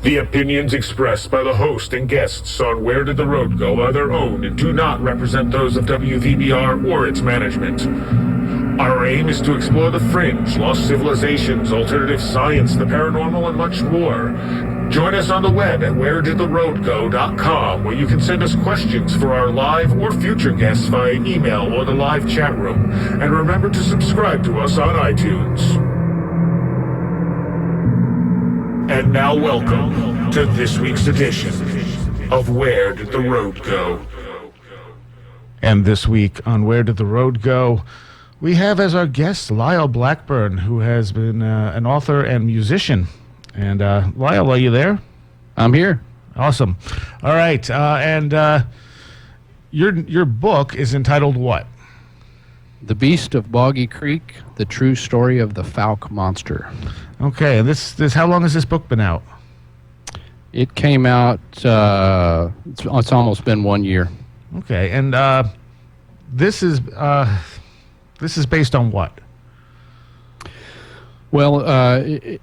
The opinions expressed by the host and guests on Where Did the Road Go are their own and do not represent those of WVBR or its management. Our aim is to explore the fringe, lost civilizations, alternative science, the paranormal, and much more. Join us on the web at wheredidtheroadgo.com, where you can send us questions for our live or future guests via email or the live chat room. And remember to subscribe to us on iTunes. And now welcome to this week's edition of Where Did the Road Go? And this week on Where Did the Road Go, we have as our guest Lyle Blackburn, who has been an author and musician. And Lyle, are you there? I'm here. Awesome. All right. Your book is entitled what? The Beast of Boggy Creek, the true story of the Fouke monster. Okay. And this how long has this book been out? It came out, it's almost been 1 year. Okay. And this is based on what? Well,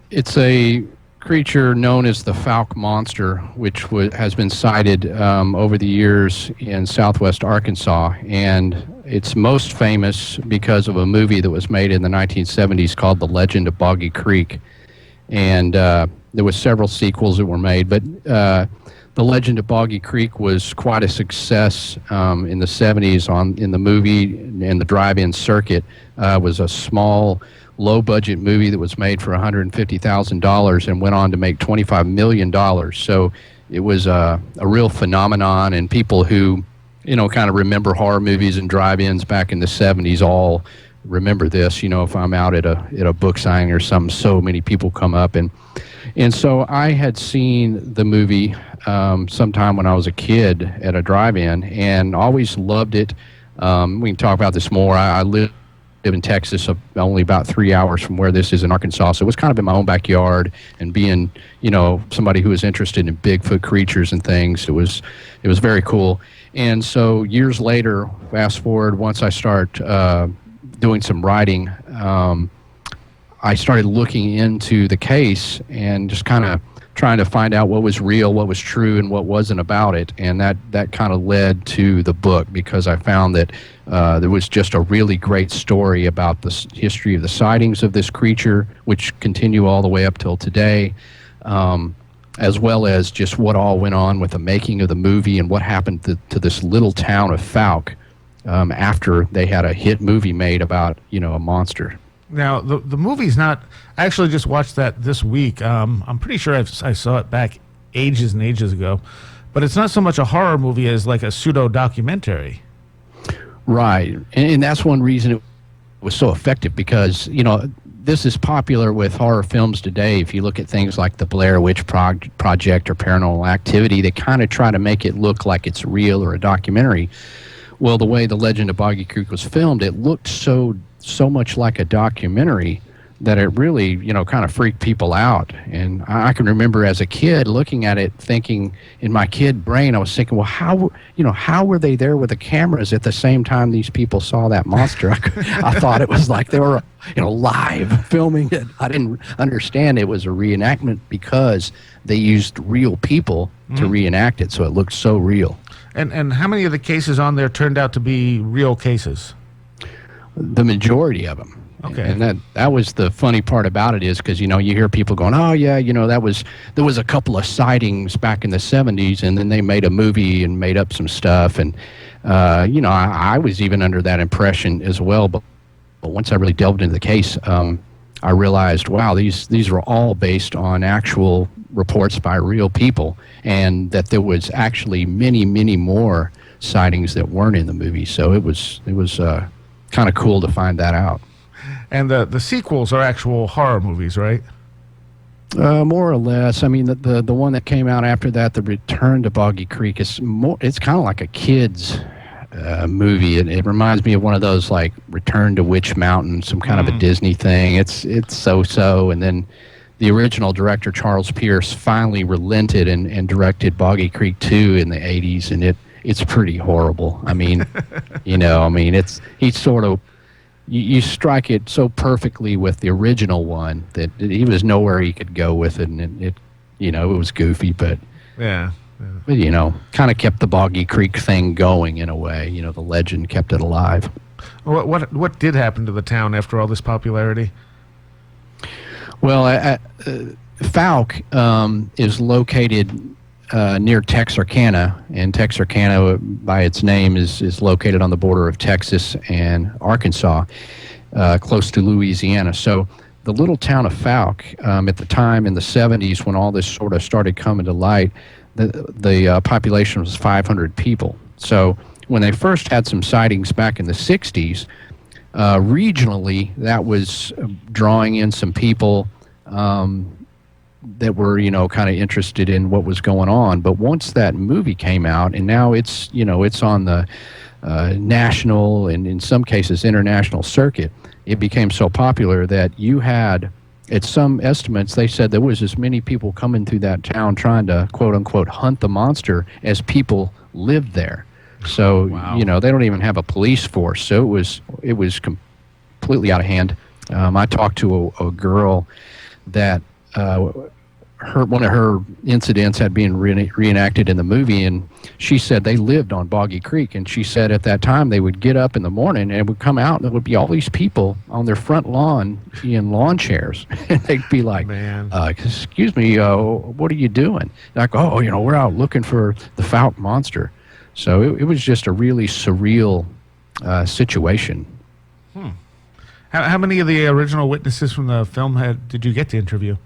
it's a creature known as the Fouke monster, which has been sighted over the years in southwest Arkansas, and it's most famous because of a movie that was made in the 1970s called The Legend of Boggy Creek, and there was several sequels that were made, but The Legend of Boggy Creek was quite a success in the 70s in the movie and the drive-in circuit. Was a small, low-budget movie that was made for $150,000 and went on to make $25 million. So it was a real phenomenon, and people who, kind of remember horror movies and drive-ins back in the 70s all remember this. If I'm out at a book signing or something, so many people come up. And so I had seen the movie sometime when I was a kid at a drive-in and always loved it. We can talk about this more. I live in Texas, only about 3 hours from where this is in Arkansas, so it was kind of in my own backyard. And being, somebody who was interested in Bigfoot creatures and things, it was very cool. And so years later, fast forward, once I start doing some writing, I started looking into the case and just kind of trying to find out what was real, what was true, and what wasn't about it. And that kind of led to the book, because I found that there was just a really great story about the history of the sightings of this creature, which continue all the way up till today, as well as just what all went on with the making of the movie and what happened to this little town of Fouke after they had a hit movie made about, a monster. Now, the movie's not... I actually just watched that this week. I'm pretty sure I saw it back ages and ages ago. But it's not so much a horror movie as like a pseudo-documentary. Right. And that's one reason it was so effective, because, this is popular with horror films today. If you look at things like the Blair Witch Project or Paranormal Activity, they kind of try to make it look like it's real or a documentary. Well, the way The Legend of Boggy Creek was filmed, it looked so much like a documentary that it really, kind of freaked people out. And I can remember as a kid looking at it, thinking, in my kid brain, I was thinking, well, how were they there with the cameras at the same time these people saw that monster? I thought it was like they were, live filming it. I didn't understand it was a reenactment because they used real people to reenact it, so it looked so real. And how many of the cases on there turned out to be real cases? The majority of them. Okay. And that was the funny part about it, is because, you hear people going, oh, yeah, there was a couple of sightings back in the 70s, and then they made a movie and made up some stuff. And, I was even under that impression as well. But once I really delved into the case, I realized, wow, these were all based on actual reports by real people, and that there was actually many, many more sightings that weren't in the movie. So it was kind of cool to find that out. And the sequels are actual horror movies, right? More or less. I mean, the one that came out after that, The Return to Boggy Creek, it's kind of like a kid's movie. It reminds me of one of those, like Return to Witch Mountain, some kind of a Disney thing. It's so-so. And then the original director, Charles Pierce, finally relented and directed Boggy Creek 2 in the 80s, and it's pretty horrible. I mean, he's sort of... You strike it so perfectly with the original one that he was nowhere he could go with it, and it was goofy, but Yeah. kind of kept the Boggy Creek thing going in a way. The legend kept it alive. What did happen to the town after all this popularity? Well, Fouke is located near Texarkana, and Texarkana, by its name, is located on the border of Texas and Arkansas, close to Louisiana. So the little town of Fouke, at the time in the 70s when all this sort of started coming to light, the population was 500 people. So when they first had some sightings back in the 60s, regionally, that was drawing in some people that were, kind of interested in what was going on. But once that movie came out, and now it's on the national and in some cases international circuit, it became so popular that you had, at some estimates, they said there was as many people coming through that town trying to, quote unquote, hunt the monster as people lived there. So, Wow. They don't even have a police force. So it was completely out of hand. I talked to a girl that one of her incidents had been reenacted in the movie, and she said they lived on Boggy Creek, and she said at that time they would get up in the morning and would come out and there would be all these people on their front lawn in lawn chairs, and they'd be like, Man. excuse me, what are you doing? Like, we're out looking for the Fouke monster. So it was just a really surreal situation. How many of the original witnesses from the film did you get to interview?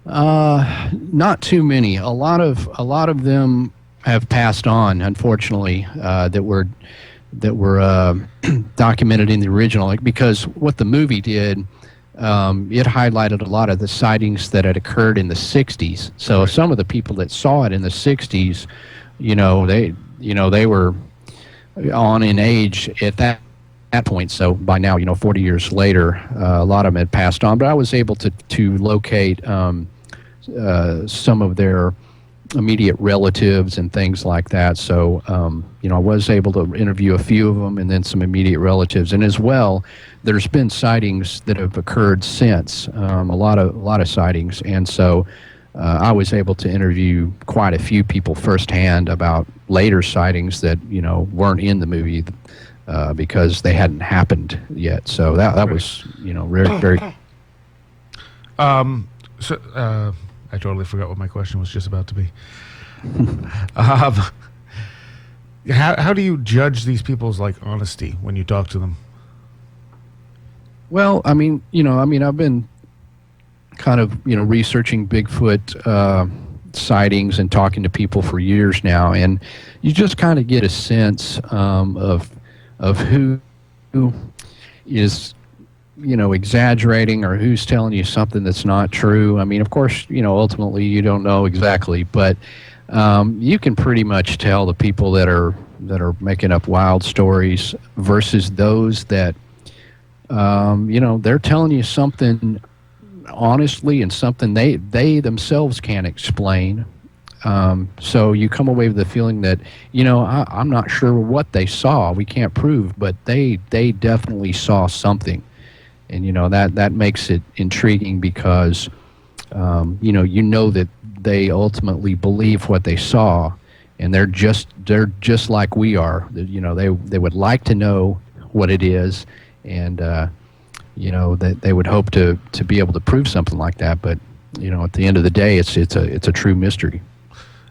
Not too many. A lot of them have passed on, unfortunately, that were documented in the original. Because what the movie did, it highlighted a lot of the sightings that had occurred in the 60s. So some of the people that saw it in the 60s, they were on in age at that point. So by now, 40 years later, a lot of them had passed on. But I was able to locate some of their immediate relatives and things like that. So, I was able to interview a few of them and then some immediate relatives. And as well, there's been sightings that have occurred since, a lot of sightings. And so I was able to interview quite a few people firsthand about later sightings that, weren't in the movie because they hadn't happened yet. So that was, very, very... I totally forgot what my question was just about to be. How do you judge these people's honesty when you talk to them? Well, I've been kind of, researching Bigfoot sightings and talking to people for years now, and you just kind of get a sense of who is exaggerating or who's telling you something that's not true. Of course, ultimately you don't know exactly, but you can pretty much tell the people that are making up wild stories versus those that, they're telling you something honestly and something they themselves can't explain. So you come away with the feeling that, I'm not sure what they saw. We can't prove, but they definitely saw something. And, that makes it intriguing because, that they ultimately believe what they saw, and they're just like we are. They would like to know what it is, and, that they would hope to be able to prove something like that. But, at the end of the day, it's a true mystery.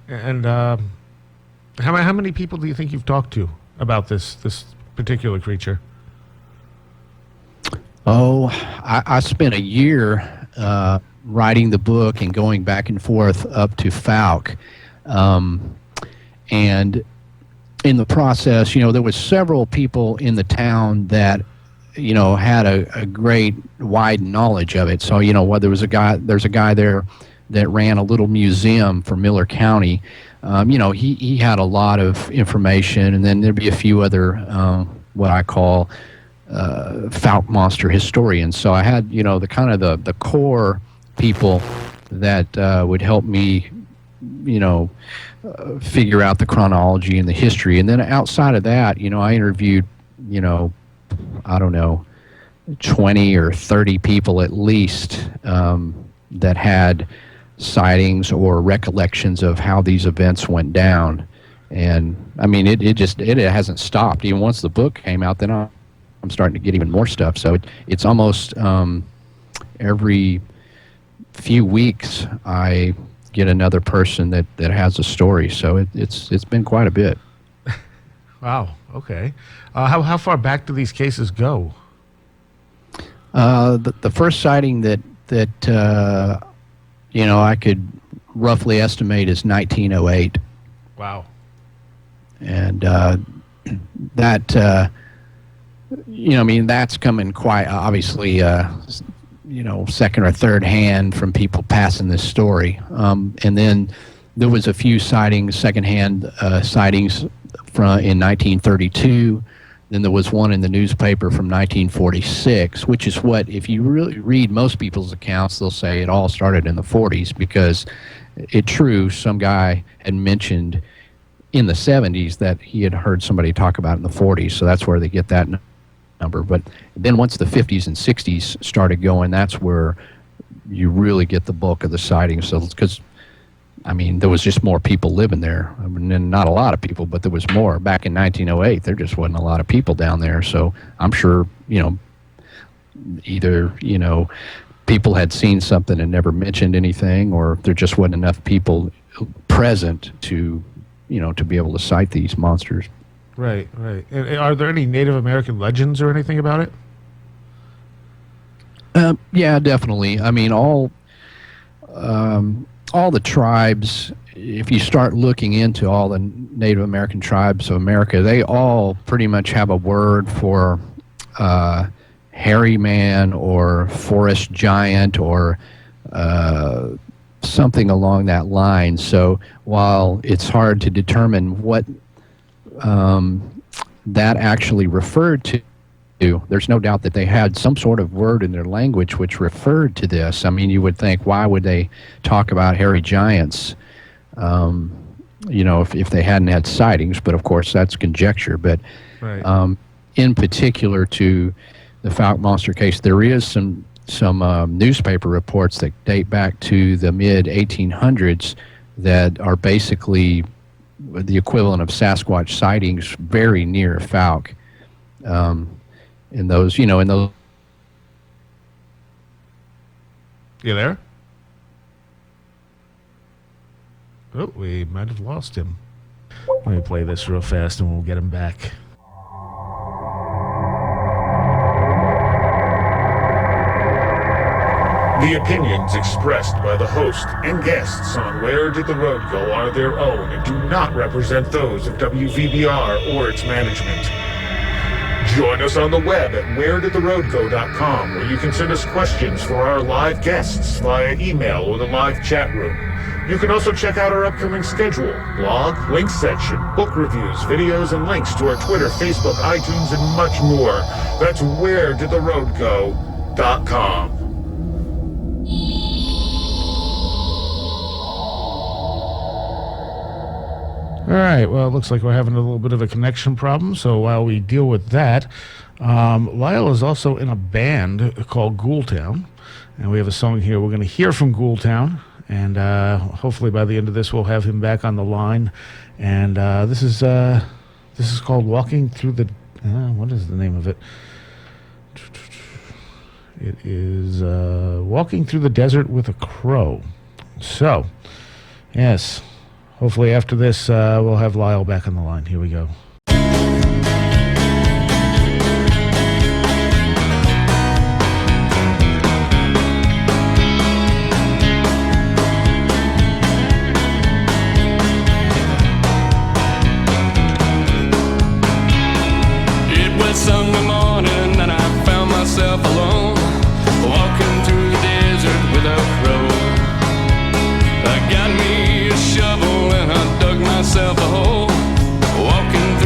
And how many people do you think you've talked to about this particular creature? Oh, I spent a year writing the book and going back and forth up to Fouke. And in the process, there was several people in the town that, had a great wide knowledge of it. So, there's a guy there that ran a little museum for Miller County. He had a lot of information, and then there'd be a few other, what I call Fouke monster historians. So I had, the kind of the core people that would help me, figure out the chronology and the history. And then outside of that, I interviewed, I don't know, 20 or 30 people at least, that had sightings or recollections of how these events went down. And I mean, it hasn't stopped. Even once the book came out, then I'm starting to get even more stuff. So it's almost every few weeks I get another person that has a story. So it's been quite a bit. Wow. Okay. How far back do these cases go? The first sighting that I could roughly estimate is 1908. Wow. And that that's coming quite obviously second or third hand from people passing this story. And then there was a few secondhand sightings in 1932. Then there was one in the newspaper from 1946, which is what, if you really read most people's accounts, they'll say it all started in the 40s, because some guy had mentioned in the 70s that he had heard somebody talk about it in the 40s, so that's where they get that number. But then once the 50s and 60s started going, that's where you really get the bulk of the sightings. So, because there was just more people living there. Not a lot of people, but there was more. Back in 1908, there just wasn't a lot of people down there. So I'm sure, either, people had seen something and never mentioned anything, or there just wasn't enough people present to be able to sight these monsters. Right. And are there any Native American legends or anything about it? Yeah, definitely. All the tribes, if you start looking into all the Native American tribes of America, they all pretty much have a word for hairy man or forest giant or something along that line. So while it's hard to determine what that actually referred to, there's no doubt that they had some sort of word in their language which referred to this. You would think, why would they talk about hairy giants, if they hadn't had sightings? But of course, that's conjecture. But right. In particular to the Fouke monster case, there is some newspaper reports that date back to the mid-1800s that are basically the equivalent of Sasquatch sightings very near Fouke. In those. You there? Oh, we might have lost him. Let me play this real fast and we'll get him back. The opinions expressed by the host and guests on Where Did the Road Go are their own and do not represent those of WVBR or its management. Join us on the web at wheredidtheroadgo.com, where you can send us questions for our live guests via email or the live chat room. You can also check out our upcoming schedule, blog, links section, book reviews, videos, and links to our Twitter, Facebook, iTunes, and much more. That's wheredidtheroadgo.com. All right, well, it looks like we're having a little bit of a connection problem, so while we deal with that, Lyle is also in a band called Ghoultown, and we have a song here. We're going to hear from Ghoultown, and hopefully by the end of this we'll have him back on the line. And this is called Walking Through the... what is the name of it? It is Walking Through the Desert with a Crow. So, yes... hopefully after this, we'll have Lyle back on the line. Here we go. It was Sunday morning and I found myself alone, walking through the desert with a crow. I got me a shovel and I dug myself a hole, walking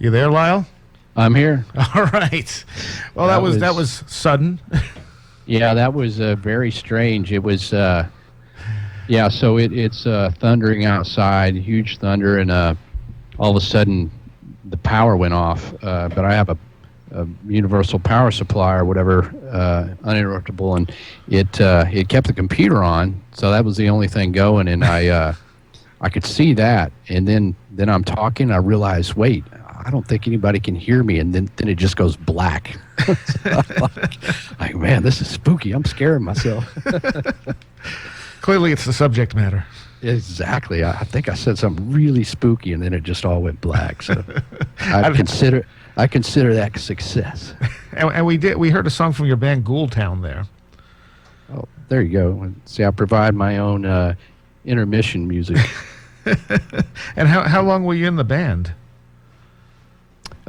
You there, Lyle? I'm here. All right. Well, that was sudden. Yeah, that was very strange. It was, so it's thundering outside, huge thunder, and all of a sudden the power went off. But I have a universal power supply or whatever, uninterruptible, and it kept the computer on, so that was the only thing going, and I could see that, and then I'm talking, I realized, wait, I don't think anybody can hear me, and then it just goes black. like, man, this is spooky. I'm scaring myself. Clearly, it's the subject matter. Exactly. I think I said something really spooky, and then it just all went black. So I consider that a success. And we heard a song from your band Ghoultown there. Oh, there you go. See, I provide my own intermission music. And how long were you in the band?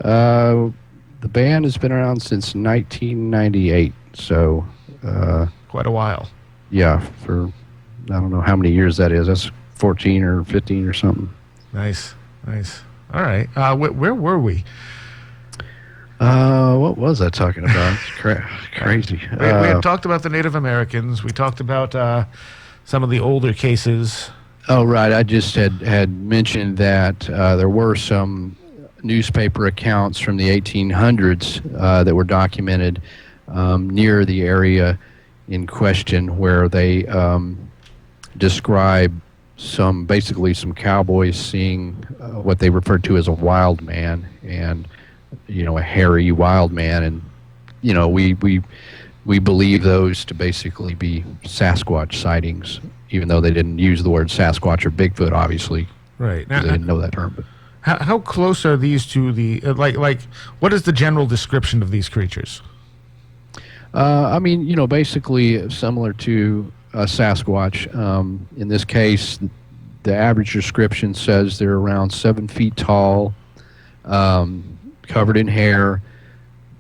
The band has been around since 1998, so Quite a while. Yeah, for I don't know how many years that is. That's 14 or 15 or something. Nice. All right. Where were we? What was I talking about? It's crazy. We had talked about the Native Americans. We talked about some of the older cases. Oh, right. I just had mentioned that there were some newspaper accounts from the 1800s that were documented near the area in question, where they describe basically some cowboys seeing what they referred to as a wild man, and a hairy wild man, and we believe those to basically be Sasquatch sightings, even though they didn't use the word Sasquatch or Bigfoot, obviously. Right. Now, they didn't know that term. But how close are these to the like? What is the general description of these creatures? Basically similar to a Sasquatch. In this case, the average description says they're around 7 feet tall, covered in hair.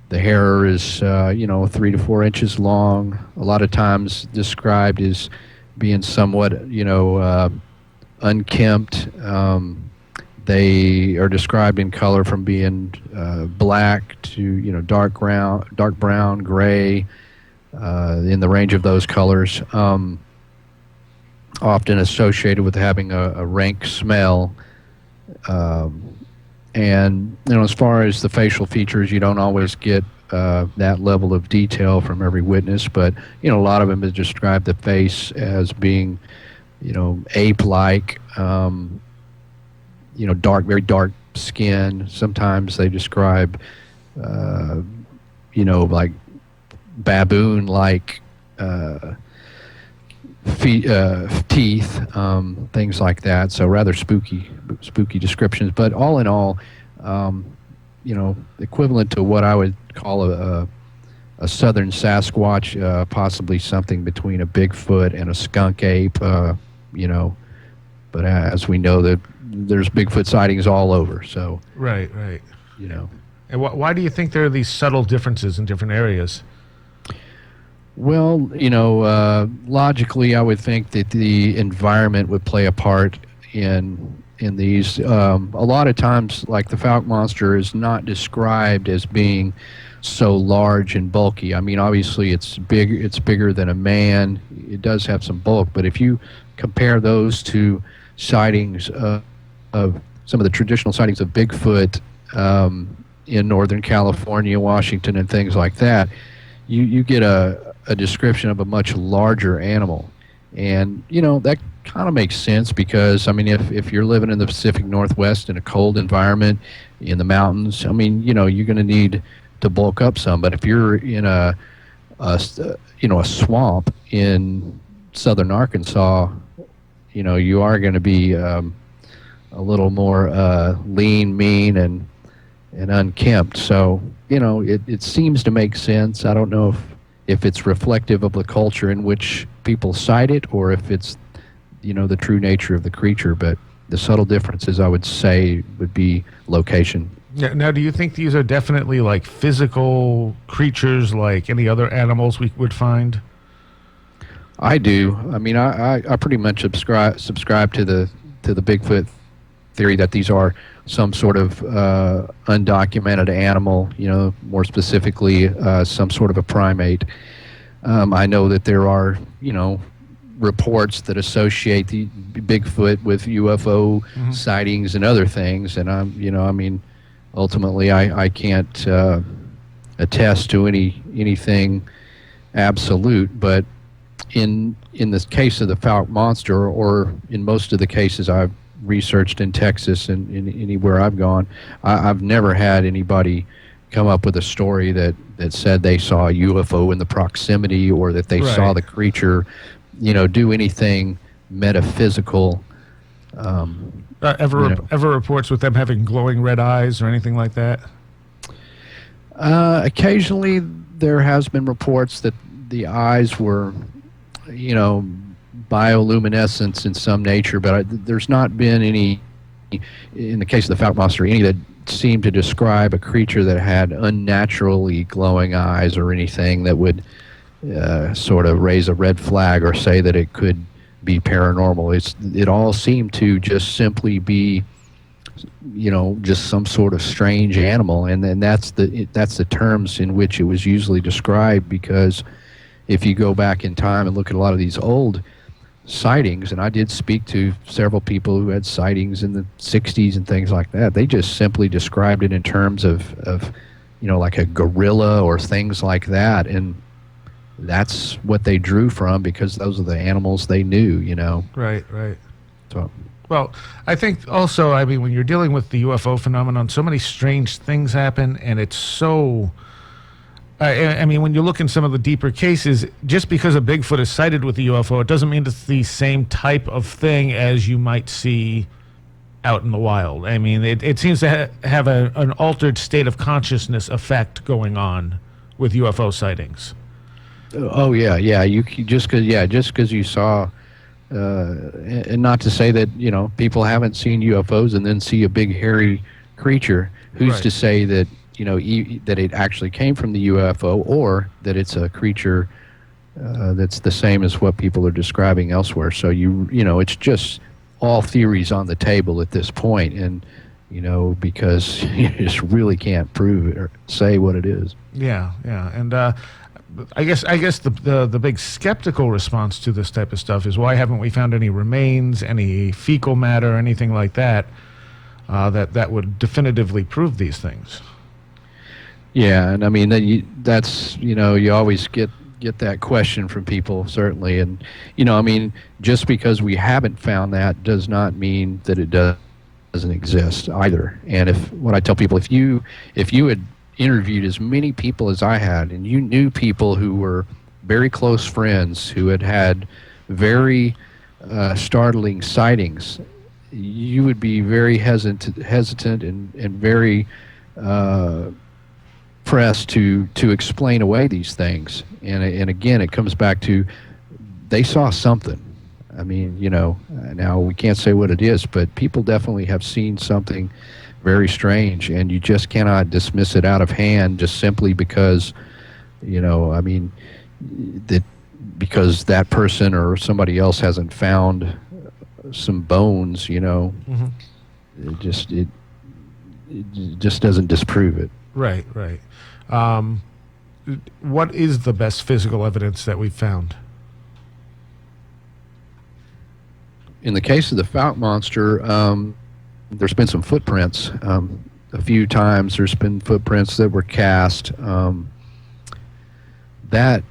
The hair is, 3 to 4 inches long. A lot of times described as being somewhat, unkempt. They are described in color from being black to, dark brown, gray, in the range of those colors. Often associated with having a rank smell. And as far as the facial features, you don't always get that level of detail from every witness, but a lot of them have described the face as being ape-like, very dark skin. Sometimes they describe like baboon-like teeth, things like that. So rather spooky descriptions. But all in all, equivalent to what I would call a southern Sasquatch, possibly something between a Bigfoot and a skunk ape. But as we know, that there's Bigfoot sightings all over. So right. And why do you think there are these subtle differences in different areas? Well, logically, I would think that the environment would play a part in these. A lot of times, like the Fouke monster is not described as being so large and bulky. I mean, obviously, it's bigger than a man. It does have some bulk, but if you compare those to sightings of some of the traditional sightings of Bigfoot in Northern California, Washington, and things like that, you get a description of a much larger animal. And, that kind of makes sense because, if you're living in the Pacific Northwest in a cold environment in the mountains, you're going to need to bulk up some. But if you're in a swamp in southern Arkansas, you are going to be a little more lean, mean, and unkempt. So, it seems to make sense. I don't know if it's reflective of the culture in which people cite it, or if it's, the true nature of the creature. But the subtle differences, I would say, would be location. Now, do you think these are definitely like physical creatures like any other animals we would find? I do. I pretty much subscribe to the Bigfoot theory that these are some sort of undocumented animal, more specifically some sort of a primate. I know that there are, reports that associate the Bigfoot with UFO sightings and other things, and ultimately I can't attest to anything absolute, but in the case of the Fouke monster, or in most of the cases I've researched in Texas and in anywhere I've gone, I've never had anybody come up with a story that said they saw a UFO in the proximity, or that they saw the creature, do anything metaphysical. Ever reports with them having glowing red eyes or anything like that? Occasionally there has been reports that the eyes were, bioluminescence in some nature, but there's not been any, in the case of the Fouke monster, any that seemed to describe a creature that had unnaturally glowing eyes or anything that would sort of raise a red flag or say that it could be paranormal. It all seemed to just simply be, just some sort of strange animal, and then that's the terms in which it was usually described. Because if you go back in time and look at a lot of these old sightings, and I did speak to several people who had sightings in the 60s and things like that, they just simply described it in terms of like a gorilla or things like that, and that's what they drew from, because those are the animals they knew. Right. So, well, I think also, when you're dealing with the UFO phenomenon, so many strange things happen, and it's so... when you look in some of the deeper cases, just because a Bigfoot is sighted with a UFO, it doesn't mean it's the same type of thing as you might see out in the wild. It seems to have an altered state of consciousness effect going on with UFO sightings. Oh yeah. You just because you saw, and not to say that people haven't seen UFOs and then see a big hairy creature. Who's to say that that it actually came from the UFO, or that it's a creature that's the same as what people are describing elsewhere? So it's just all theories on the table at this point, and because you just really can't prove it or say what it is. Yeah, and I guess the big skeptical response to this type of stuff is, why haven't we found any remains, any fecal matter, anything like that, that would definitively prove these things? Yeah, and that's you always get that question from people, certainly, and just because we haven't found that does not mean that it doesn't exist either. And what I tell people, if you had interviewed as many people as I had, and you knew people who were very close friends who had very startling sightings, you would be very hesitant and very pressed to explain away these things. And again, it comes back to, they saw something. Now we can't say what it is, but people definitely have seen something very strange, and you just cannot dismiss it out of hand just simply because, because that person or somebody else hasn't found some bones, it just doesn't disprove it. Right. What is the best physical evidence that we've found? In the case of the Fouke monster, there's been some footprints. A few times there's been footprints that were cast. That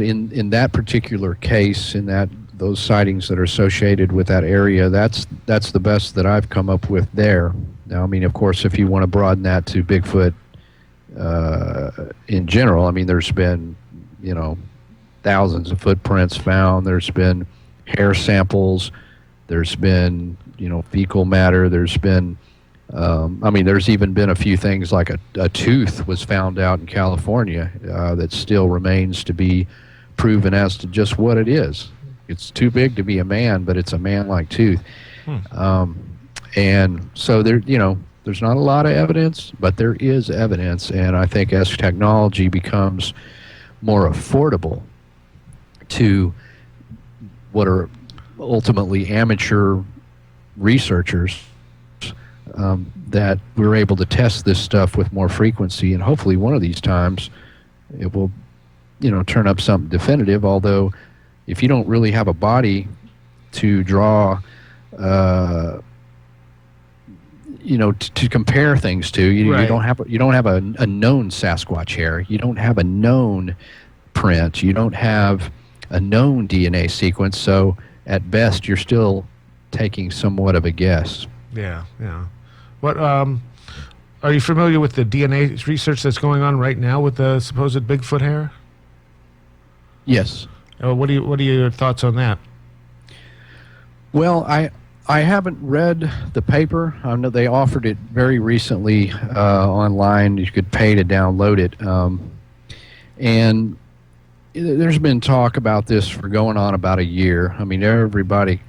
in that particular case, those sightings that are associated with that area, that's the best that I've come up with there. Now, of course, if you want to broaden that to Bigfoot in general, there's been thousands of footprints found. There's been hair samples. There's been fecal matter. There's been there's even been a few things like a tooth was found out in California that still remains to be proven as to just what it is. It's too big to be a man, but it's a man-like tooth. And so there's not a lot of evidence, but there is evidence. And I think as technology becomes more affordable to what are ultimately amateur researchers, that we're able to test this stuff with more frequency, and hopefully one of these times it will, turn up something definitive. Although, if you don't really have a body to draw, to compare things to, you don't have a known Sasquatch hair, you don't have a known print, you don't have a known DNA sequence. So at best, you're still taking somewhat of a guess. Yeah. What are you familiar with the DNA research that's going on right now with the supposed Bigfoot hair? Yes. What are your thoughts on that? Well, I haven't read the paper. I know they offered it very recently online. You could pay to download it, and there's been talk about this for going on about a year. I mean, everybody,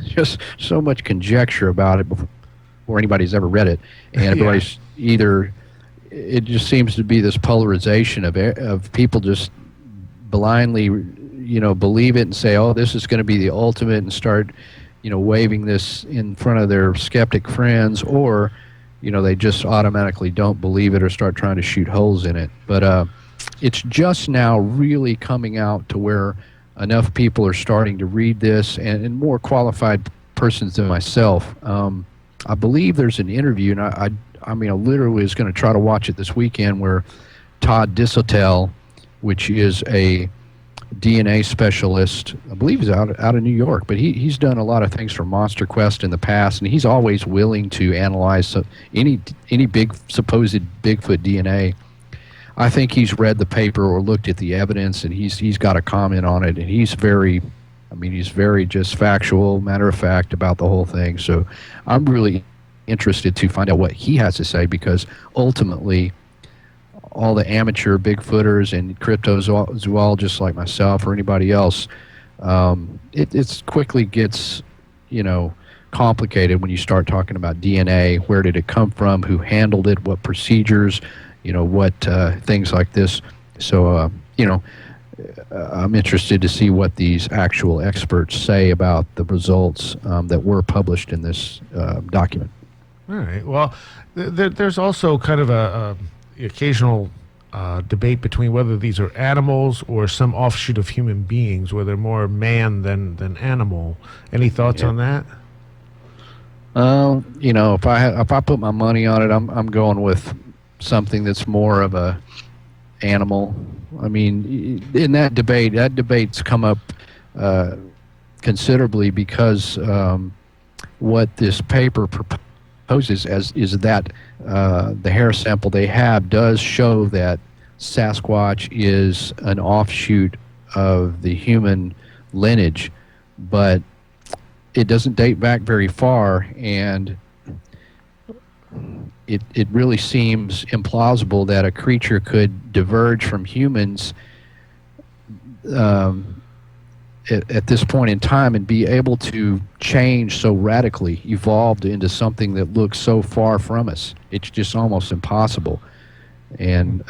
just so much conjecture about it before anybody's ever read it, and everybody's either. It just seems to be this polarization of people just blindly, believe it and say, "Oh, this is going to be the ultimate," and start, waving this in front of their skeptic friends, or, they just automatically don't believe it or start trying to shoot holes in it. But it's just now really coming out to where enough people are starting to read this, and more qualified persons than myself. I believe there's an interview, and I literally was going to try to watch it this weekend, where Todd Disotell, which is a DNA specialist, I believe he's out of New York, but he's done a lot of things for Monster Quest in the past, and he's always willing to analyze any supposed Bigfoot DNA. I think he's read the paper or looked at the evidence, and he's got a comment on it, and he's very just factual, matter of fact about the whole thing. So I'm really interested to find out what he has to say, because ultimately all the amateur Bigfooters and cryptozoologists like myself or anybody else, it quickly gets, complicated when you start talking about DNA. Where did it come from? Who handled it? What procedures? What things like this. So, I'm interested to see what these actual experts say about the results that were published in this document. All right. Well, there's also kind of a occasional debate between whether these are animals or some offshoot of human beings, where they're more man than animal. Any thoughts on that? If I put my money on it, I'm going with something that's more of a animal. I mean, in that debate's come up considerably, because what this paper proposes is that the hair sample they have does show that Sasquatch is an offshoot of the human lineage, but it doesn't date back very far, and it really seems implausible that a creature could diverge from humans at this point in time and be able to change so radically, evolved into something that looks so far from us. It's just almost impossible. And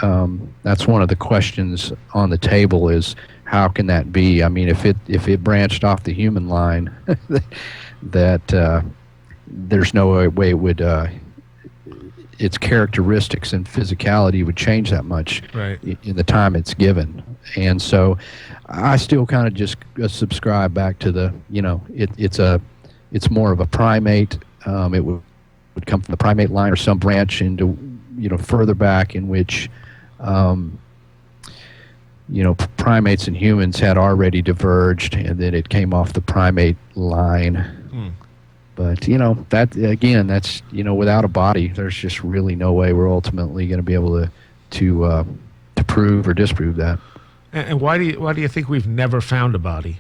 that's one of the questions on the table, is how can that be? I mean, if it branched off the human line, that there's no way it would its characteristics and physicality would change that much in the time it's given. And so I still kind of just subscribe back to the, it's more of a primate. It would come from the primate line or some branch into, further back, in which, primates and humans had already diverged, and then it came off the primate line. But, that, again, that's, without a body, there's just really no way we're ultimately going to be able to prove or disprove that. And why do you think we've never found a body?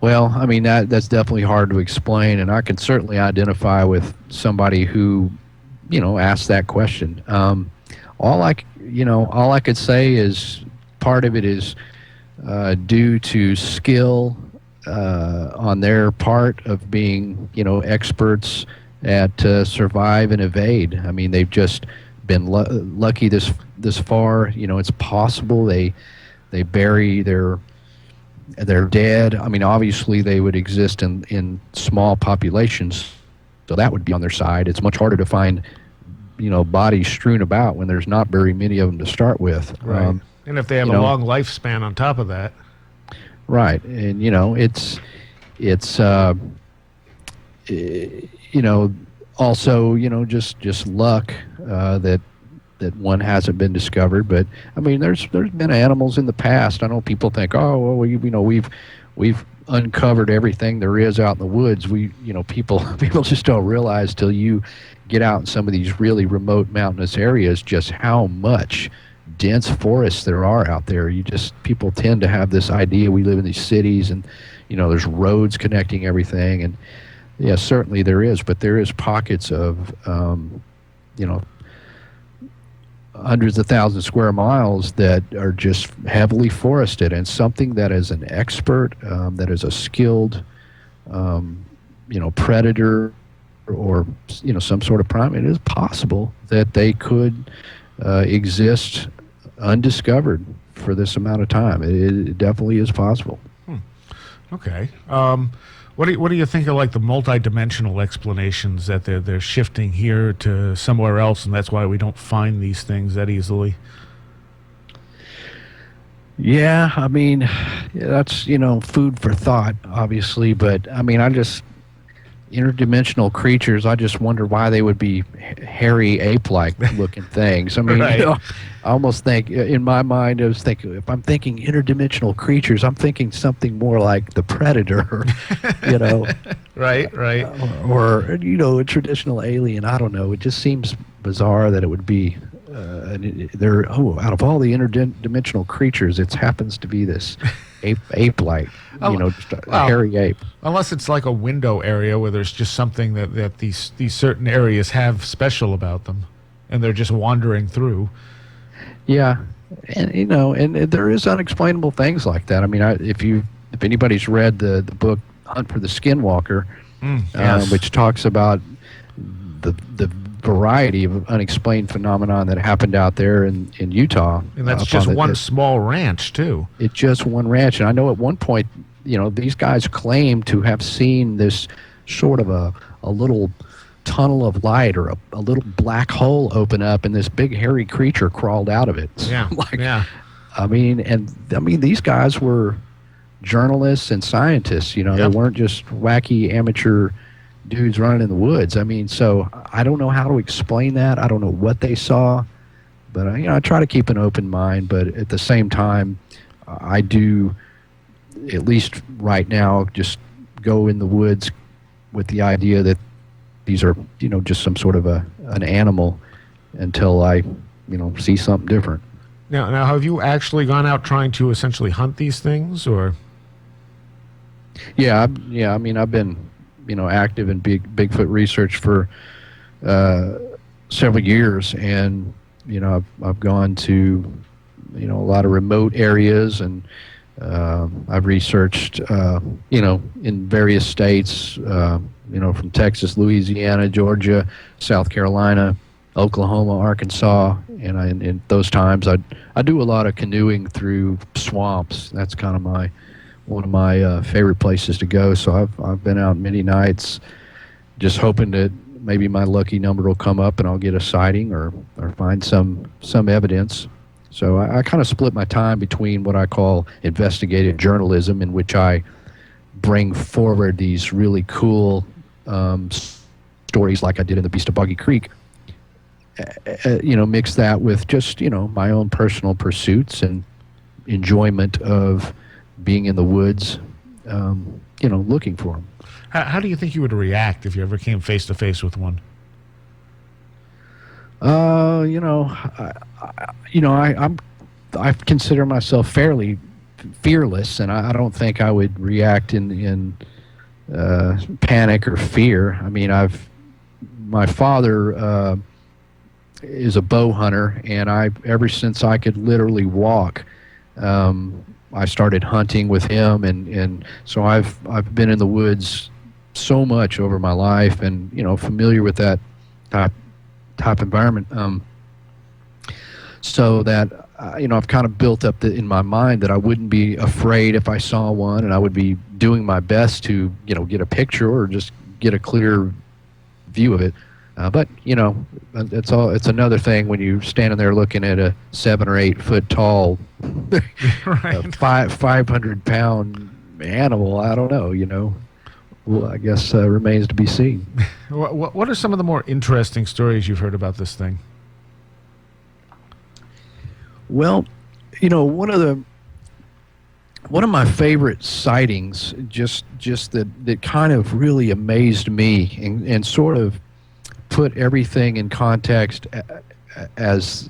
Well, I mean, that's definitely hard to explain, and I can certainly identify with somebody who, asked that question. All I could say is part of it is due to skill on their part of being, experts at survive and evade. I mean, they've just been lucky this far. It's possible they bury their dead. I mean, obviously they would exist in small populations, So that would be on their side. It's much harder to find, bodies strewn about when there's not very many of them to start with. Right. And if they have a long lifespan on top of that. Right. And, it's also, just luck that one hasn't been discovered. But I mean, there's been animals in the past. I know people think, oh, well, we've uncovered everything there is out in the woods. People just don't realize till you get out in some of these really remote mountainous areas just how much dense forests there are out there. People tend to have this idea we live in these cities and there's roads connecting everything, and yeah, certainly there is, but there is pockets of hundreds of thousands of square miles that are just heavily forested, and something that is an expert, that is a skilled predator or some sort of primate, it is possible that they could exist undiscovered for this amount of time. It definitely is possible. Okay. What do you think of like the multi-dimensional explanations that they're shifting here to somewhere else, and that's why we don't find these things that easily? Yeah, I mean, that's food for thought, obviously, but I mean, interdimensional creatures, I just wonder why they would be hairy ape-like looking things. I mean, right. I almost think, in my mind, if I'm thinking interdimensional creatures, I'm thinking something more like the Predator, Right. Or a traditional alien. I don't know. It just seems bizarre that it would be, out of all the interdimensional creatures, it happens to be this ape-like, just a hairy ape. Unless it's like a window area where there's just something that these certain areas have special about them, and they're just wandering through. Yeah, and and there is unexplainable things like that. I mean, if anybody's read the book Hunt for the Skinwalker, yes. Which talks about the variety of unexplained phenomenon that happened out there in Utah. And that's just one small ranch, too. It's just one ranch. And I know at one point, these guys claim to have seen this sort of a little tunnel of light or a little black hole open up, and this big hairy creature crawled out of it. Yeah, yeah. I mean, these guys were journalists and scientists. They weren't just wacky amateur dudes running in the woods. I mean, so I don't know how to explain that. I don't know what they saw, but I try to keep an open mind. But at the same time, I do, at least right now, just go in the woods with the idea that these are, just some sort of an animal until I, see something different. Now, have you actually gone out trying to essentially hunt these things, or? Yeah. I mean, I've been, active in Bigfoot research for several years, and I've gone to a lot of remote areas, and I've researched in various states, from Texas, Louisiana, Georgia, South Carolina, Oklahoma, Arkansas, and in those times I do a lot of canoeing through swamps. That's kind of one of my favorite places to go. So I've been out many nights, just hoping that maybe my lucky number will come up and I'll get a sighting or find some evidence. So I kind of split my time between what I call investigative journalism, in which I bring forward these really cool stories like I did in the Beast of Boggy Creek. Mix that with just my own personal pursuits and enjoyment of being in the woods, looking for them. How do you think you would react if you ever came face to face with one? I consider myself fairly fearless, and I don't think I would react in panic or fear. I mean, my father is a bow hunter, and ever since I could literally walk, I started hunting with him, and so I've been in the woods so much over my life, and familiar with that type environment. So that I've kind of built up in my mind that I wouldn't be afraid if I saw one, and I would be doing my best to get a picture or just get a clear view of it. But it's another thing when you're standing there looking at a 7 or 8 foot tall, Right. 500-pound animal. I don't know. Well, I guess remains to be seen. What are some of the more interesting stories you've heard about this thing? Well, one of my favorite sightings, just that kind of really amazed me and sort of put everything in context as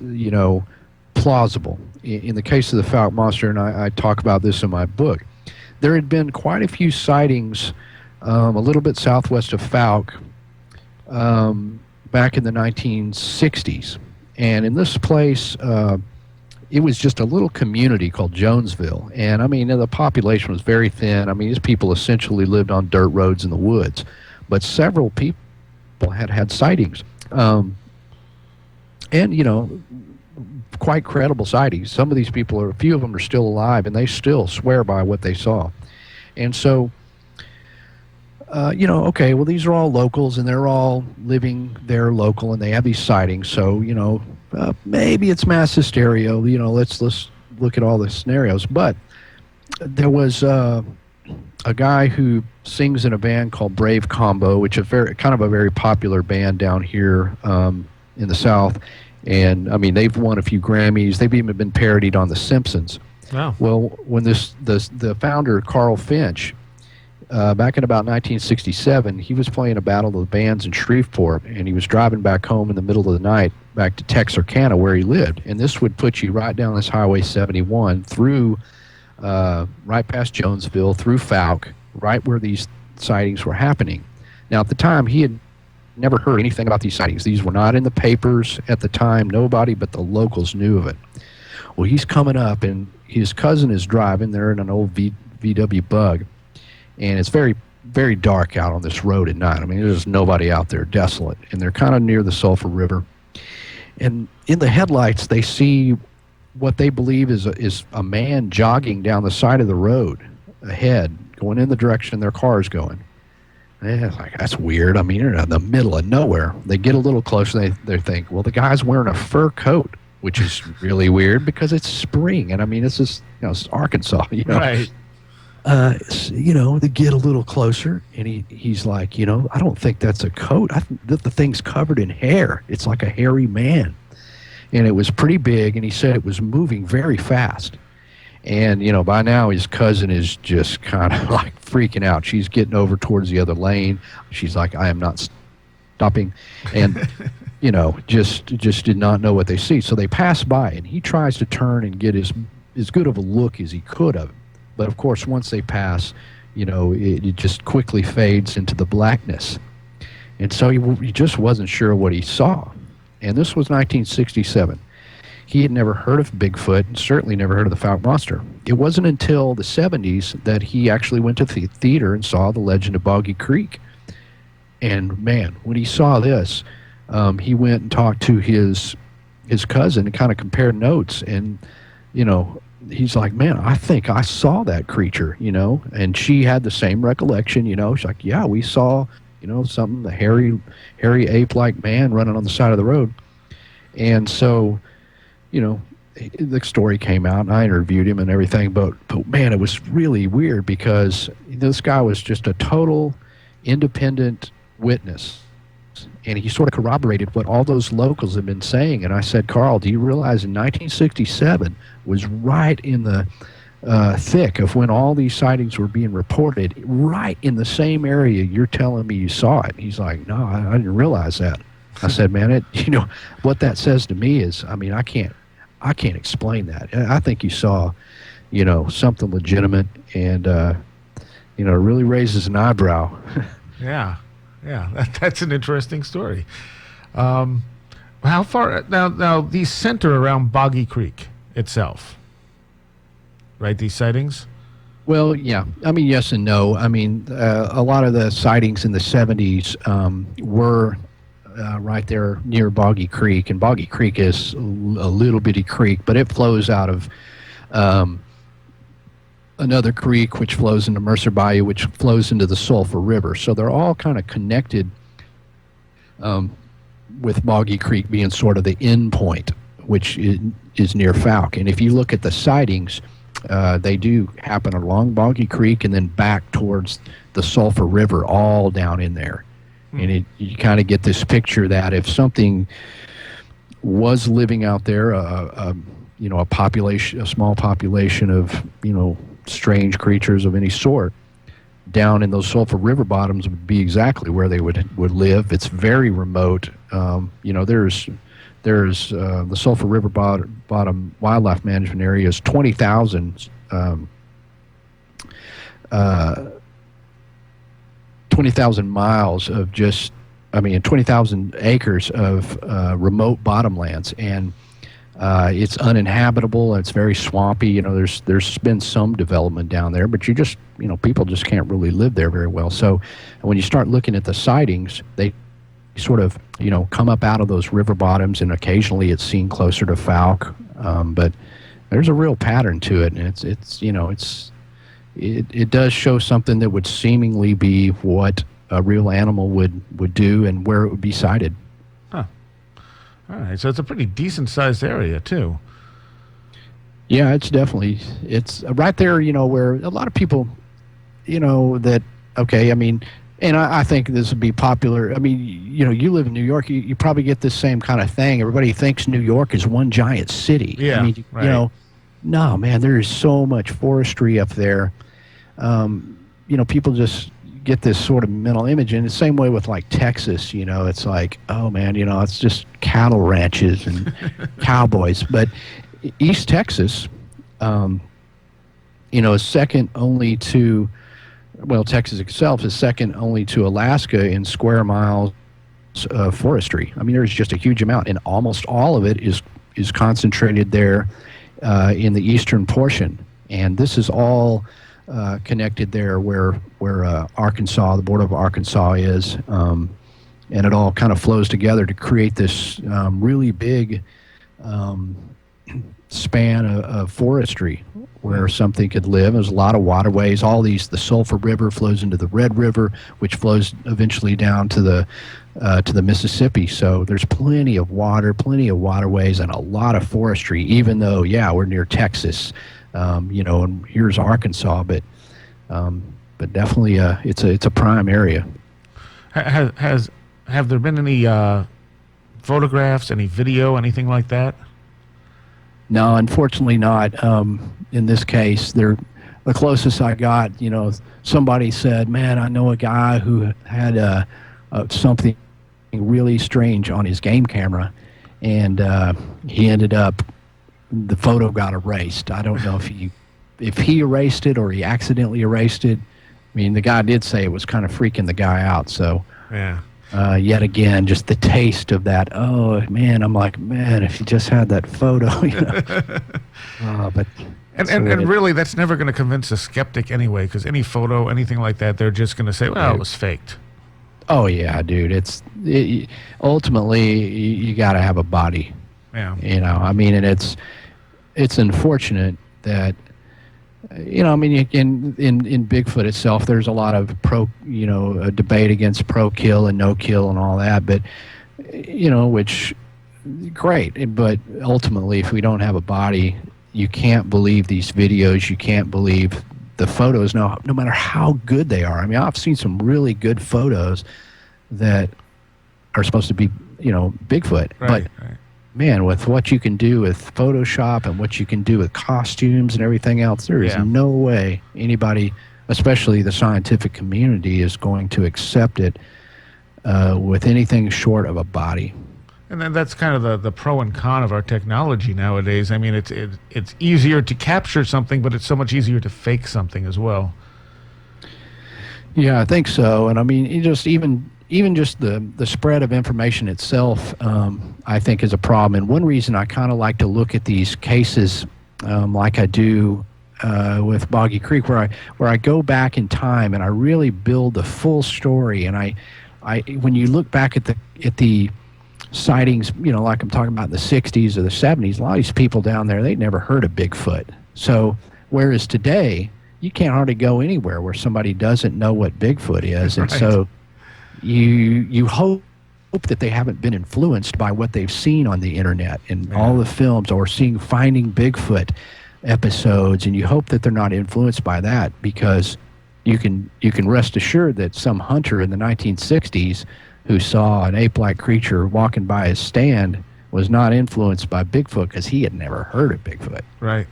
plausible. In the case of the Fouke monster, and I talk about this in my book, there had been quite a few sightings a little bit southwest of Fouke back in the 1960s, and in this place. It was just a little community called Jonesville. And, the population was very thin. These people essentially lived on dirt roads in the woods. But several people had sightings. And, quite credible sightings. Some of these people, a few of them are still alive, and they still swear by what they saw. And so, okay, well, these are all locals, and they're all living there local, and they have these sightings. So, maybe it's mass hysteria. Let's look at all the scenarios. But there was a guy who sings in a band called Brave Combo, which is kind of a very popular band down here in the South. And they've won a few Grammys. They've even been parodied on The Simpsons. Wow. Well, when the founder Carl Finch, back in about 1967, he was playing a battle of the bands in Shreveport, and he was driving back home in the middle of the night back to Texarkana where he lived. And this would put you right down this Highway 71 through right past Jonesville, through Fouke, right where these sightings were happening. Now, at the time, he had never heard anything about these sightings. These were not in the papers at the time. Nobody but the locals knew of it. Well, he's coming up, and his cousin is driving. They're in an old VW Bug. And it's very, very dark out on this road at night. There's nobody out there, desolate. And they're kind of near the Sulphur River. And in the headlights, they see what they believe is a man jogging down the side of the road ahead, going in the direction their car is going. And it's like, that's weird. You're in the middle of nowhere. They get a little closer. They think, well, the guy's wearing a fur coat, which is really weird because it's spring. And this is, it's Arkansas. Right. They get a little closer, and he's like, I don't think that's a coat. I think that the thing's covered in hair. It's like a hairy man. And it was pretty big, and he said it was moving very fast. And, by now his cousin is just kind of like freaking out. She's getting over towards the other lane. She's like, I am not stopping. And, just did not know what they see. So they pass by, and he tries to turn and get as good of a look as he could of it. But, of course, once they pass, it just quickly fades into the blackness. And so he just wasn't sure what he saw. And this was 1967. He had never heard of Bigfoot and certainly never heard of the Fouke monster. It wasn't until the 70s that he actually went to the theater and saw The Legend of Boggy Creek. And, man, when he saw this, he went and talked to his cousin and kind of compared notes. And, he's like, man, I think I saw that creature, and she had the same recollection, she's like, yeah, we saw, something, the hairy ape-like man running on the side of the road. And so, the story came out, and I interviewed him and everything, but man, it was really weird because this guy was just a total independent witness. And he sort of corroborated what all those locals had been saying. And I said, Carl, do you realize in 1967 was right in the thick of when all these sightings were being reported, right in the same area you're telling me you saw it? He's like, no, I didn't realize that. I said, man, what that says to me is, I can't explain that. I think you saw, something legitimate, and, it really raises an eyebrow. Yeah. Yeah, that's an interesting story. How far now? These center around Boggy Creek itself, right? These sightings. Well, yeah. Yes and no. A lot of the sightings in the 70s were right there near Boggy Creek, and Boggy Creek is a little bitty creek, but it flows out of another creek which flows into Mercer Bayou, which flows into the Sulphur River. So they're all kind of connected with Boggy Creek being sort of the end point, which is near Fouke. And if you look at the sightings, they do happen along Boggy Creek and then back towards the Sulphur River, all down in there. And you kind of get this picture that if something was living out there, a small population of, strange creatures of any sort, down in those Sulphur River bottoms would be exactly where they would live. It's very remote. There's the Sulphur River bottom wildlife management area is 20,000 miles of 20,000 acres of remote bottomlands, and it's uninhabitable. It's very swampy. There's been some development down there, but people just can't really live there very well. So when you start looking at the sightings, they sort of come up out of those river bottoms, and occasionally it's seen closer to Fouke. But there's a real pattern to it, and it does show something that would seemingly be what a real animal would do and where it would be sighted. Huh. All right, so it's a pretty decent sized area too. Yeah, it's right there, where a lot of people, and I think this would be popular. I mean, you live in New York, you probably get this same kind of thing. Everybody thinks New York is one giant city. Yeah, I mean, right. No, man, there is so much forestry up there. People just get this sort of mental image, and the same way with like Texas. It's like, oh man, it's just cattle ranches and cowboys. But East Texas, is second only to, Texas itself is second only to Alaska in square miles of forestry. I mean, there's just a huge amount, and almost all of it is concentrated there in the eastern portion. And this is all connected there where Arkansas, the border of Arkansas is, and it all kind of flows together to create this really big span of forestry where something could live. There's a lot of waterways. The Sulphur River flows into the Red River, which flows eventually down to the Mississippi. So there's plenty of water, plenty of waterways, and a lot of forestry. Even though, we're near Texas, and here's Arkansas, but definitely it's a prime area. Have there been any photographs, any video, anything like that? No, unfortunately not. In this case, the closest I got, somebody said, man, I know a guy who had something really strange on his game camera, and he ended up, the photo got erased. I don't know if he erased it or he accidentally erased it. I mean, the guy did say it was kind of freaking the guy out. So, yeah. Yet again, just the taste of that. Oh man, I'm like, man, if you just had that photo, but and really, that's never going to convince a skeptic anyway, because any photo, anything like that, they're just going to say, well, it was faked. Oh yeah, dude. Ultimately you got to have a body. Yeah. I mean, and it's unfortunate that. I mean, in Bigfoot itself, there's a lot of a debate against pro-kill and no-kill and all that, but, which, great, but ultimately, if we don't have a body, you can't believe these videos, you can't believe the photos, no matter how good they are. I mean, I've seen some really good photos that are supposed to be, Bigfoot, but man, with what you can do with Photoshop and what you can do with costumes and everything else, there is no way anybody, especially the scientific community, is going to accept it with anything short of a body. And then that's kind of the pro and con of our technology nowadays. I mean, it's easier to capture something, but it's so much easier to fake something as well. Yeah, I think so. And I mean, even just the spread of information itself, I think is a problem. And one reason I kind of like to look at these cases like I do with Boggy Creek, where I go back in time and I really build the full story. And I when you look back at the sightings, like I'm talking about in the 60s or the 70s, a lot of these people down there, they'd never heard of Bigfoot. So whereas today, you can't hardly go anywhere where somebody doesn't know what Bigfoot is. And so you hope that they haven't been influenced by what they've seen on the internet and all the films, or seeing Finding Bigfoot episodes, and you hope that they're not influenced by that, because you can rest assured that some hunter in the 1960s who saw an ape-like creature walking by his stand was not influenced by Bigfoot, because he had never heard of Bigfoot. Right.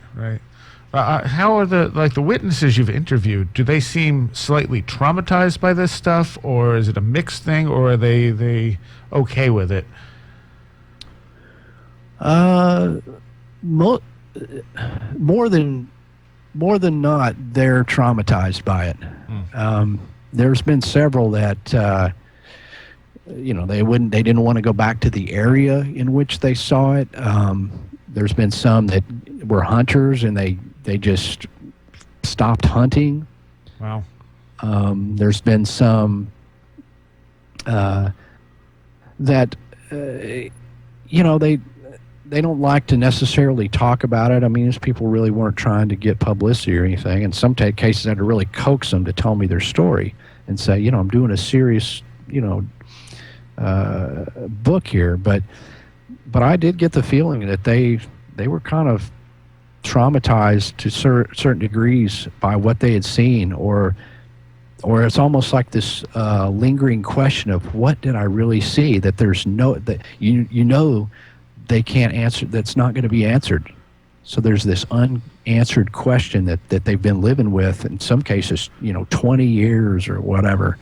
How are the witnesses you've interviewed? Do they seem slightly traumatized by this stuff, or is it a mixed thing, or are they okay with it? More than not, they're traumatized by it. There's been several that they didn't want to go back to the area in which they saw it. There's been some that were hunters and they just stopped hunting. Wow. There's been some that they don't like to necessarily talk about it. I mean, these people really weren't trying to get publicity or anything. In some cases, I had to really coax them to tell me their story and say, I'm doing a serious, book here. But I did get the feeling that they were kind of traumatized to certain degrees by what they had seen, or it's almost like this lingering question of, what did I really see? That there's they can't answer, that's not going to be answered. So there's this unanswered question that they've been living with, in some cases, 20 years or whatever.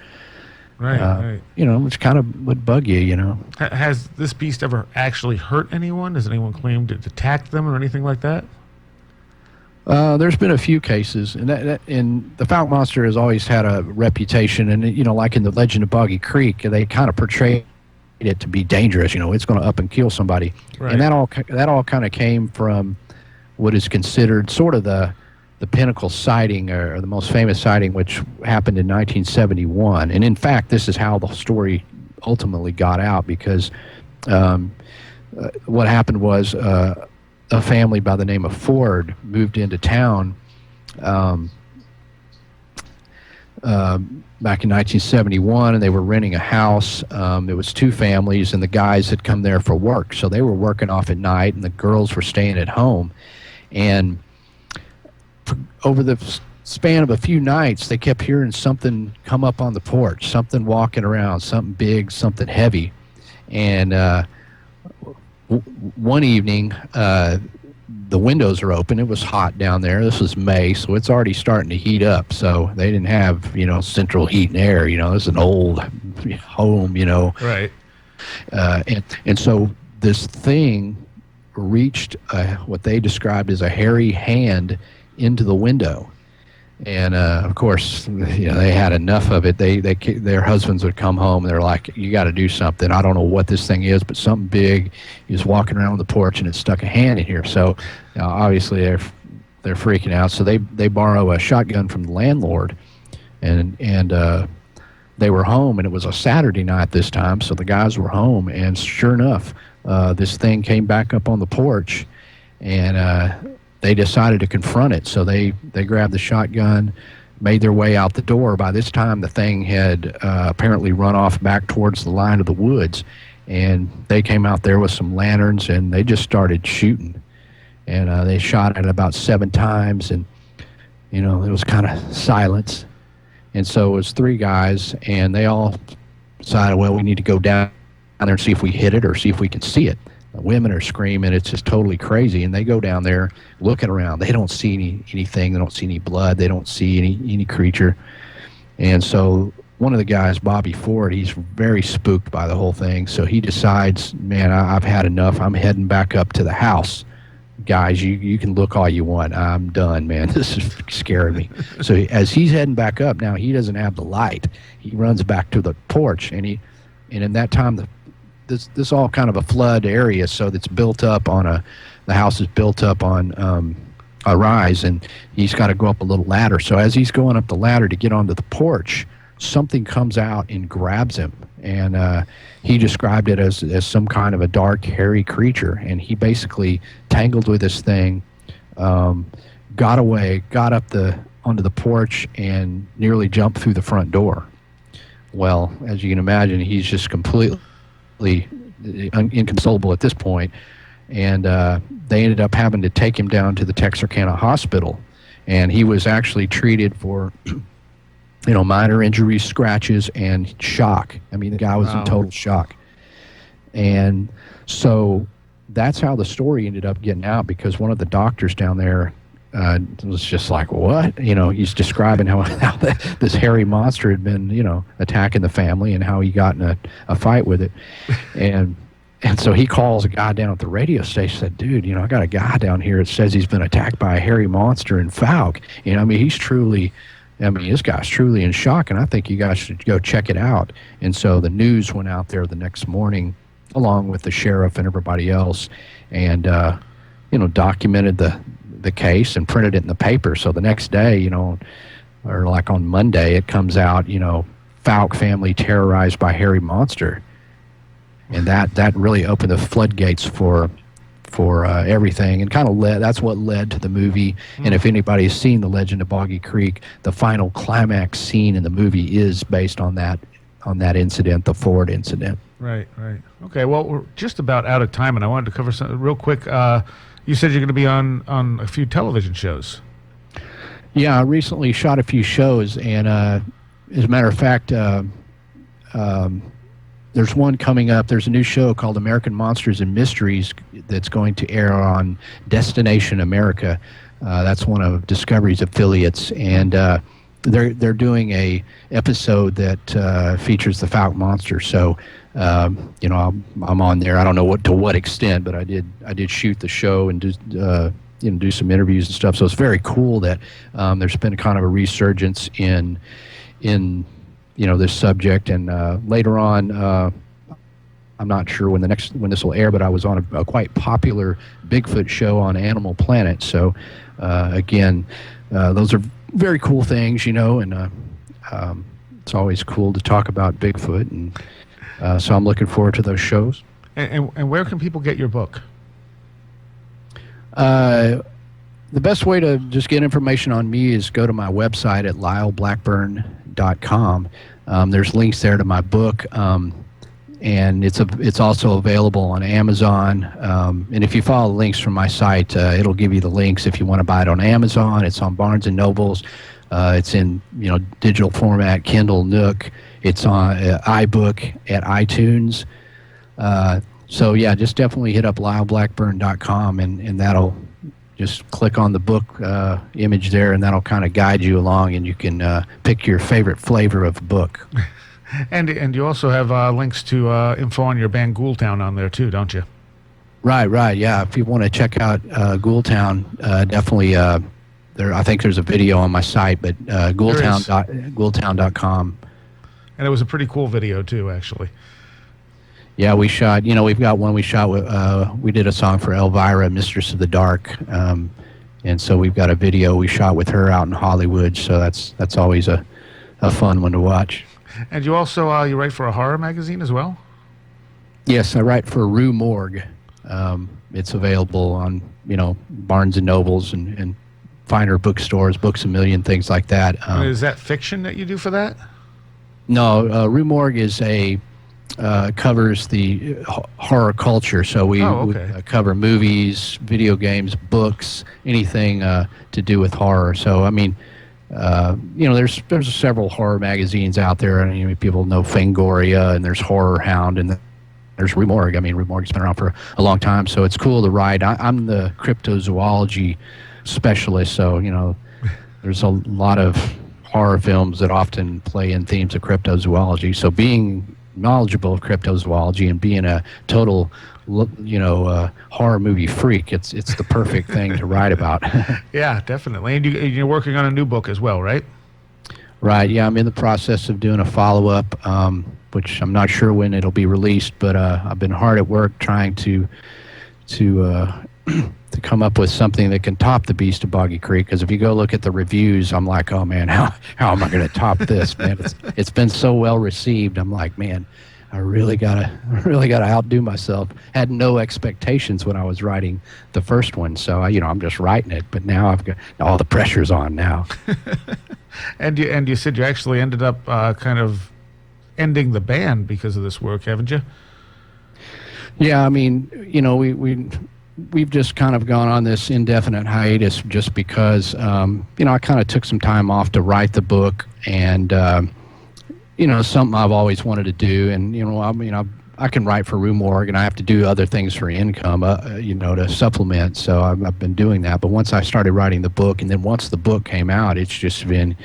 Right. Which kind of would bug you, Has this beast ever actually hurt anyone? Has anyone claimed it attacked them or anything like that? There's been a few cases, and the Fouke monster has always had a reputation, and like in the Legend of Boggy Creek, they kind of portray it to be dangerous. It's going to up and kill somebody, right. And that all kind of came from what is considered sort of the pinnacle sighting, or the most famous sighting, which happened in 1971. And in fact, this is how the story ultimately got out, because what happened was a family by the name of Ford moved into town back in 1971, and they were renting a house. There was two families, and the guys had come there for work, so they were working off at night, and the girls were staying at home. And over the span of a few nights, they kept hearing something come up on the porch, something walking around, something big, something heavy. And one evening, the windows are open. It was hot down there. This was May, so it's already starting to heat up. So they didn't have, central heat and air. It's an old home, Right. And so this thing reached what they described as a hairy hand into the window. And of course, they had enough of it. Their husbands would come home and they're like, "You got to do something. I don't know what this thing is, but something big is walking around the porch and it stuck a hand in here." So obviously they're freaking out. So they borrow a shotgun from the landlord, and they were home, and it was a Saturday night this time. So the guys were home, and sure enough, this thing came back up on the porch, and they decided to confront it. So they grabbed the shotgun, made their way out the door. By this time, the thing had apparently run off back towards the line of the woods, and they came out there with some lanterns, and they just started shooting. And they shot it about 7 times, and it was kind of silence. And so it was 3 guys, and they all decided, well, we need to go down there and see if we hit it or see if we can see it. The women are screaming. It's just totally crazy. And they go down there looking around. They don't see anything. They don't see any blood. They don't see any creature. And so one of the guys, Bobby Ford, he's very spooked by the whole thing. So he decides, man, I've had enough. I'm heading back up to the house. Guys, you can look all you want. I'm done, man. This is scaring me. So as he's heading back up, now he doesn't have the light. He runs back to the porch, and in that time, this all kind of a flood area, so that's built up on the house is built up on a rise, and he's got to go up a little ladder. So as he's going up the ladder to get onto the porch, something comes out and grabs him, and he described it as some kind of a dark, hairy creature. And he basically tangled with this thing, got away, got up onto the porch, and nearly jumped through the front door. Well, as you can imagine, he's just completely inconsolable at this point, and they ended up having to take him down to the Texarkana Hospital, and he was actually treated for minor injuries, scratches, and shock. I mean, the guy was in total shock. And so that's how the story ended up getting out, because one of the doctors down there was just like, what? He's describing how this hairy monster had been, attacking the family, and how he got in a fight with it. And so he calls a guy down at the radio station, said, dude, I got a guy down here that says he's been attacked by a hairy monster in Fouke. This guy's truly in shock, and I think you guys should go check it out. And so the news went out there the next morning, along with the sheriff and everybody else, and documented the case and printed it in the paper. So the next day, or like on Monday, it comes out, Fouke family terrorized by hairy monster, and that really opened the floodgates for everything, and kind of that's what led to the movie. And if anybody's seen The Legend of Boggy Creek, the final climax scene in the movie is based on that incident, the Ford incident. Right. Okay, well, we're just about out of time, and I wanted to cover something real quick. You said you're going to be on a few television shows. Yeah, I recently shot a few shows, and as a matter of fact, there's one coming up. There's a new show called American Monsters and Mysteries that's going to air on Destination America. That's one of Discovery's affiliates, and they're doing a episode that features the Fouke monster. So, I'm on there. I don't know to what extent, but I did shoot the show and do some interviews and stuff. So it's very cool that there's been kind of a resurgence in this subject. And later on, I'm not sure when this will air, but I was on a quite popular Bigfoot show on Animal Planet. So again, those are very cool things, and it's always cool to talk about Bigfoot, and so I'm looking forward to those shows. And where can people get your book? The best way to just get information on me is go to my website at lyleblackburn.com. There's links there to my book, and it's also available on Amazon. And if you follow the links from my site, it'll give you the links if you want to buy it on Amazon. It's on Barnes and Nobles. It's in digital format, Kindle, Nook. It's on iBook at iTunes. So yeah, just definitely hit up lyleblackburn.com, and that'll just click on the book image there, and that'll kind of guide you along, and you can pick your favorite flavor of book. And you also have links to info on your band Ghoultown on there too, don't you? Right. Yeah, if you want to check out Ghoultown, definitely. I think there's a video on my site, but Ghoultown.com. And it was a pretty cool video too, actually. Yeah, we shot. We've got one we shot with. We did a song for Elvira, Mistress of the Dark, and so we've got a video we shot with her out in Hollywood. So that's always a fun one to watch. And you also you write for a horror magazine as well? Yes, I write for Rue Morgue. It's available on Barnes and Nobles and finer bookstores, Books A Million, things like that. Is that fiction that you do for that? No, Rue Morgue is covers the horror culture. So we cover movies, video games, books, anything to do with horror. So I mean, there's several horror magazines out there, and people know Fangoria, and there's Horror Hound, and there's Rue Morgue. I mean, Rue Morgue's been around for a long time, so it's cool to write. I'm the cryptozoology specialist, so there's a lot of horror films that often play in themes of cryptozoology. So being knowledgeable of cryptozoology and being a total horror movie freak, it's the perfect thing to write about. Yeah, definitely. And you're working on a new book as well, right? Right. Yeah, I'm in the process of doing a follow-up, which I'm not sure when it'll be released, but I've been hard at work trying to come up with something that can top the Beast of Boggy Creek. Because if you go look at the reviews, I'm like, oh man, how am I going to top this, man? It's been so well received. I'm like, man, I really gotta outdo myself. Had no expectations when I was writing the first one, so I'm just writing it. But now I've got all the pressure's on now. And you said you actually ended up kind of ending the band because of this work, haven't you? Yeah, I mean, we've just kind of gone on this indefinite hiatus just because, I kind of took some time off to write the book, and something I've always wanted to do, and I can write for Rue Morgue, and I have to do other things for income, to supplement. So I've been doing that. But once I started writing the book, and then once the book came out, it's just been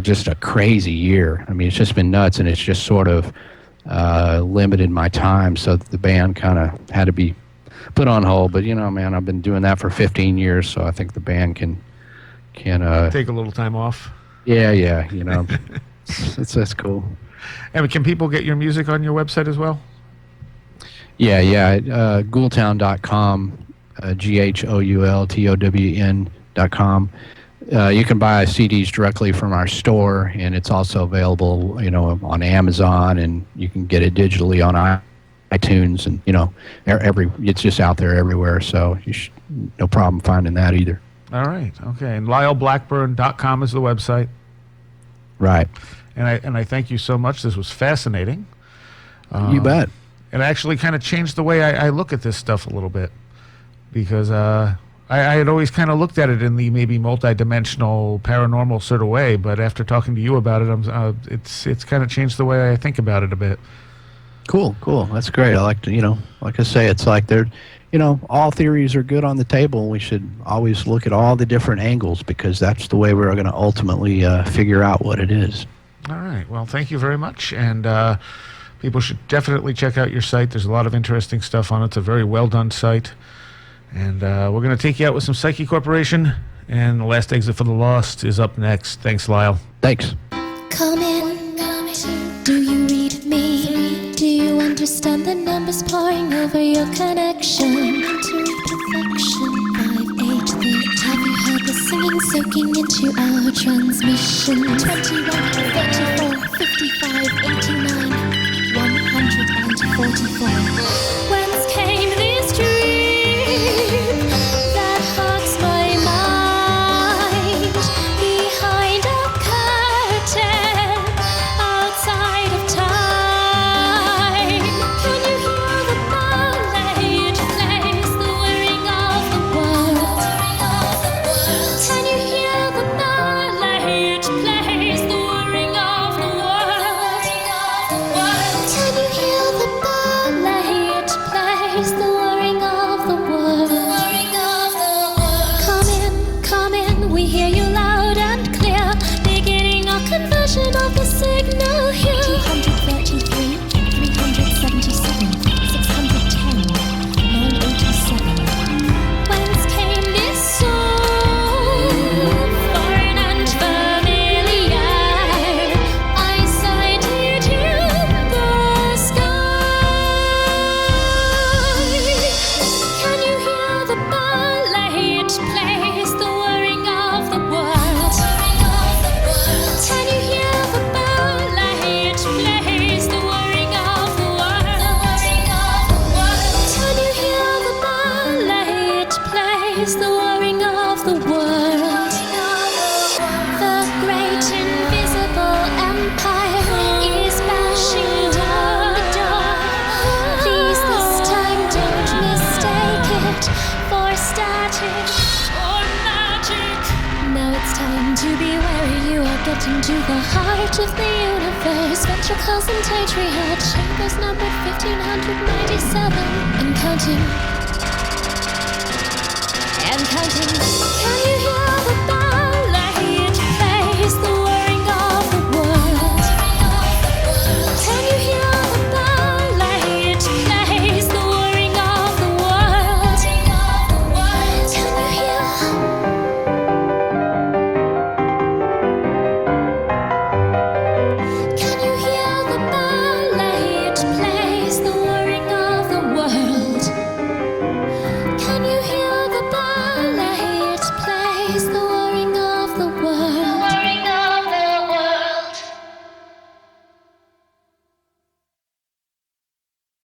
just a crazy year. I mean, it's just been nuts, and it's just sort of limited my time. So the band kind of had to be put on hold. But man, I've been doing that for 15 years, so I think the band can take a little time off. Yeah, that's cool. And can people get your music on your website as well? Yeah. Ghoultown.com, GHOULTOWN.com. You can buy CDs directly from our store, and it's also available, on Amazon, and you can get it digitally on iTunes, and it's just out there everywhere. So no problem finding that either. All right. Okay. And LyleBlackburn.com is the website. Right. And I thank you so much. This was fascinating. You bet. It actually kind of changed the way I look at this stuff a little bit, because I had always kind of looked at it in the maybe multidimensional paranormal sort of way, but after talking to you about it, it's kind of changed the way I think about it a bit. Cool. That's great. I like to, like I say, it's like all theories are good on the table. We should always look at all the different angles, because that's the way we're going to ultimately figure out what it is. All right. Well, thank you very much. And people should definitely check out your site. There's a lot of interesting stuff on it. It's a very well done site. And we're going to take you out with some Psyche Corporation. And The Last Exit for the Lost is up next. Thanks, Lyle. Thanks. Come in. Do you read me? Do you understand the numbers pouring over your connection? To perfection. 583. Have you heard the singing soaking into our transmission? 21, 34, 55, 89, 144. Whence came this dream that haunts my mind? Behind a curtain, outside of time. Can you hear the ballet it plays, the whirring of the world? Can you hear the ballet it plays, the whirring of the world? Can you hear the ballet it plays, the whirring of the world? Come in, we hear you loud and clear. Beginning our conversion of the signal here. 233, 377, 610, 987. Whence came this song? Foreign and familiar. I sighted you in the sky. Can you hear the ballet it plays, the whirring of the world? Can you hear the ballet it plays, the whirring of the world? Can you hear the ballet it plays, the whirring of the world? The great invisible empire is bashing our door. Please this time don't mistake it for static or magic. Now it's time to be wary. You are getting to the heart of the universe. Ventral concentratory heart chambers numbered 1597 and counting. Can you